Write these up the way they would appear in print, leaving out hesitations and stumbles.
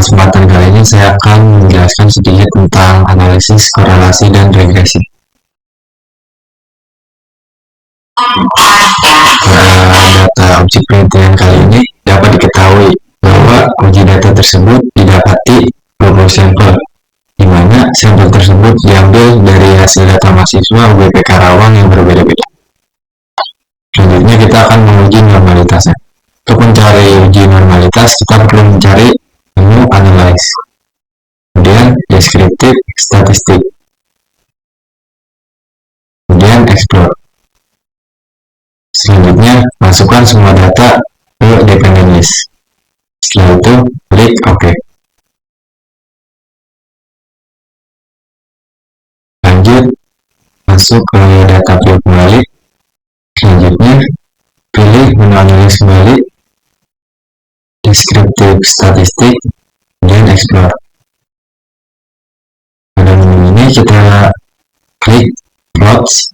kesempatan kali ini saya akan menjelaskan sedikit tentang analisis korelasi dan regresi. Pada data uji penelitian kali ini dapat diketahui bahwa uji data tersebut didapati 20 sampel, di mana sampel tersebut diambil dari hasil data mahasiswa UBP Karawang yang berbeda-beda. Selanjutnya kita akan menguji normalitasnya. Untuk mencari uji normalitas, kita perlu mencari menu analyze, kemudian descriptive statistik, kemudian explore. Selanjutnya, masukkan semua data ke dependent list. Setelah itu, klik OK. Lanjut, masuk ke data view kembali. Selanjutnya, pilih menu analyze kembali, descriptive statistik, dan explore. Pada menu ini kita klik plots.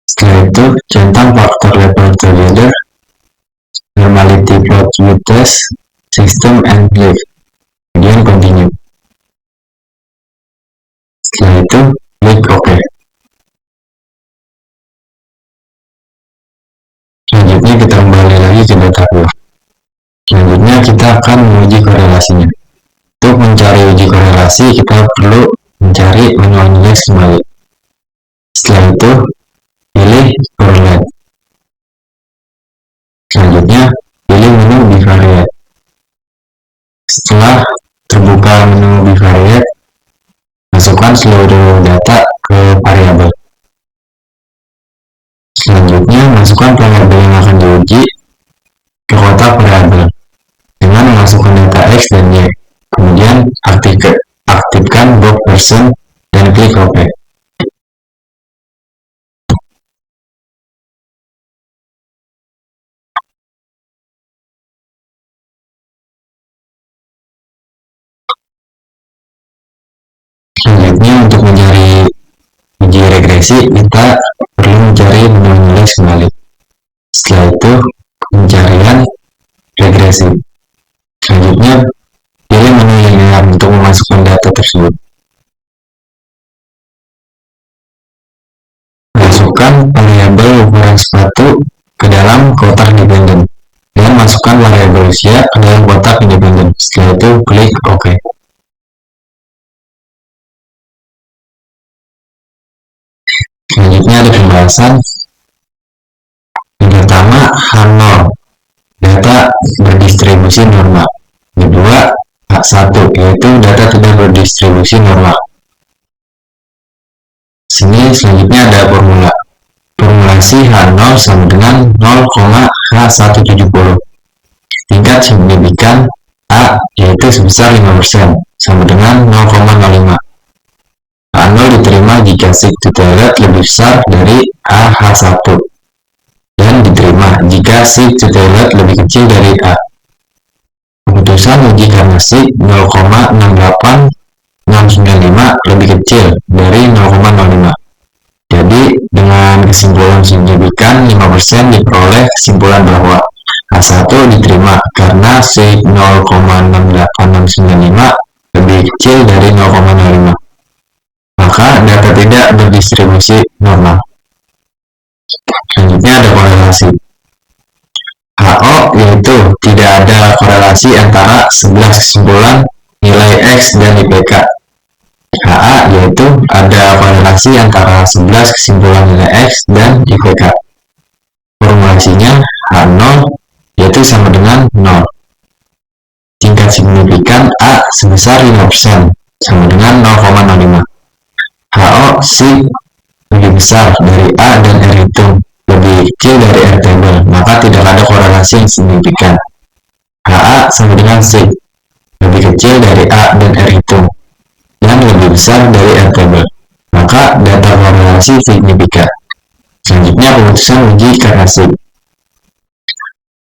Setelah itu, centang faktor level together, normality plot with test, system and click. Kemudian continue. Setelah itu, klik OK. Selanjutnya kita kembali lagi ke data view. Selanjutnya kita akan menguji korelasinya. Untuk mencari uji korelasi, kita perlu mencari menu analyze kembali. Setelah itu, pilih correlate. Selanjutnya, pilih menu bivariate. Setelah terbuka menu bivariate, masukkan seluruh data ke variabel. Selanjutnya, masukkan variabel yang akan diuji ke kotak variabel dengan memasukkan data X dan Y. Kemudian, aktifkan box version dan klik OK. Selanjutnya, untuk mencari uji regresi, kita perlu mencari menu analyze kembali. Setelah itu, pencarian regresi. Selanjutnya, pilih menu linear untuk memasukkan data tersebut. Masukkan variabel ukuran sepatu ke dalam kotak independen dan masukkan variabel usia ke dalam kotak independen. Setelah itu, klik OK. Selanjutnya ada pembahasan. Yang pertama, H0, data berdistribusi normal. Kedua, H1, yaitu data tidak berdistribusi normal. Sini selanjutnya ada formula. Formulasi H0 sama dengan 0,H170. Tingkat signifikan A yaitu sebesar 5%, sama dengan 0,05. H0 diterima jika sig toilet lebih besar dari AH1 dan diterima jika sig toilet lebih kecil dari A. Keputusan uji karena sig 0,68695 lebih kecil dari 0,05. Jadi dengan kesimpulan signifikan 5% diperoleh kesimpulan bahwa H1 diterima karena sig 0,68695 lebih kecil dari 0,05. Maka data tidak berdistribusi normal. Selanjutnya ada korelasi. HO yaitu tidak ada korelasi antara 11 kesimpulan nilai X dan IPK. HA yaitu ada korelasi antara 11 kesimpulan nilai X dan IPK. Formulasinya H0 yaitu sama dengan 0. Tingkat signifikan A sebesar 5%, sama dengan 0,05. HO sig lebih besar dari A dan R hitung lebih kecil dari R table, maka tidak ada korelasi yang signifikan. HA sama dengan sig lebih kecil dari A dan R hitung dan lebih besar dari R table, maka data korelasi signifikan. Selanjutnya keputusan uji karena sig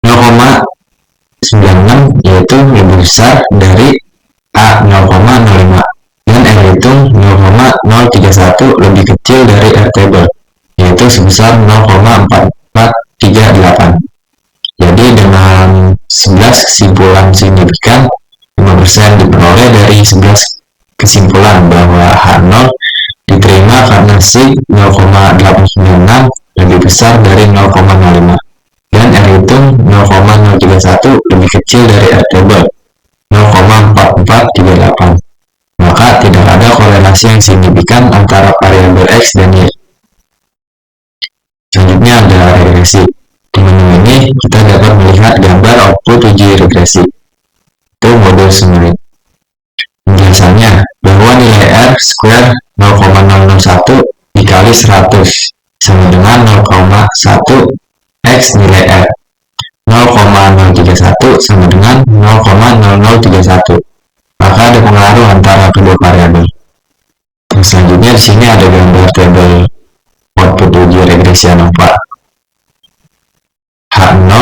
0,96 yaitu lebih besar dari A 0,05 dan R hitung 0,031 lebih kecil dari R table, yaitu sebesar 0,4438. Jadi dengan 11 kesimpulan signifikan 5% diperoleh dari 11 kesimpulan bahwa H0 diterima karena sig 0,896 lebih besar dari 0,05 dan R hitung 0,031 lebih kecil dari R table 0,4438. Maka tidak ada korelasi yang signifikan antara variabel X dan Y. Selanjutnya ada regresi. Di menu ini kita dapat melihat gambar output uji regresi. Itu modul summary. Penjelasannya bahwa nilai R square 0,001 dikali 100 sama dengan 0,1 X nilai R. 0,031 sama dengan 0,0031. Maka ada pengaruh antara kedua variabel. Selanjutnya di sini ada gambar tabel output uji regresi ANOVA. H0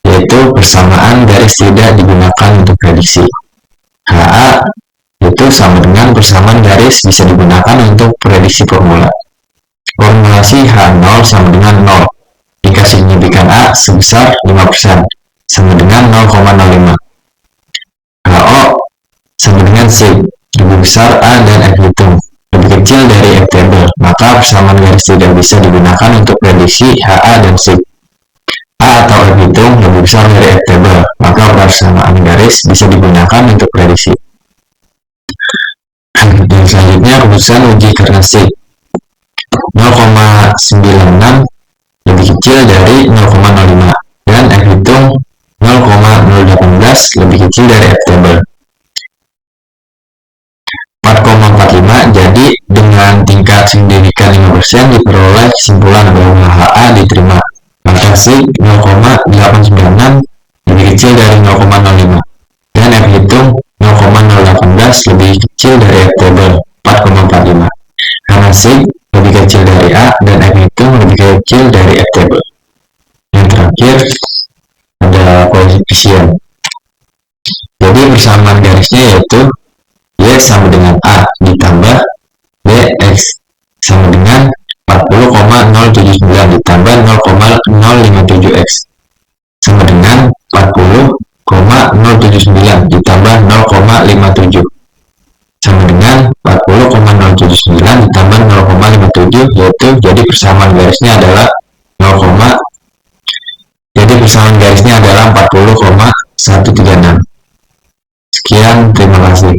yaitu persamaan garis tidak digunakan untuk prediksi. HA itu sama dengan persamaan garis bisa digunakan untuk prediksi formula. Formulasi H0 sama dengan 0 jika signifikan A sebesar 5% sama dengan 0,05. HO sama dengan C lebih besar A dan F hitung lebih kecil dari F table, maka persamaan garis tidak bisa digunakan untuk prediksi HA dan C. A atau F hitung lebih besar dari F table, maka persamaan garis bisa digunakan untuk prediksi. Dan selanjutnya rumusan uji karena C 0,96 lebih kecil dari 0,05 dan F hitung 0,018 lebih kecil dari F table 4,45. Jadi dengan tingkat signifikan 5% diperoleh kesimpulan bahwa HA diterima, maka sig 0,896 lebih kecil dari 0,05 dan F hitung 0,018 lebih kecil dari F table 4,45 karena sig lebih kecil dari A dan F hitung lebih kecil dari F table. Yang terakhir ada koefisien. Jadi persamaan garisnya yaitu Y sama dengan A ditambah YX sama dengan 40,079 ditambah 0,057X sama dengan 40,079 ditambah 0,57 sama dengan 40,079 ditambah 0,57 yaitu jadi persamaan garisnya adalah 0, jadi persamaan garisnya adalah 40,136. Sekian, terima kasih.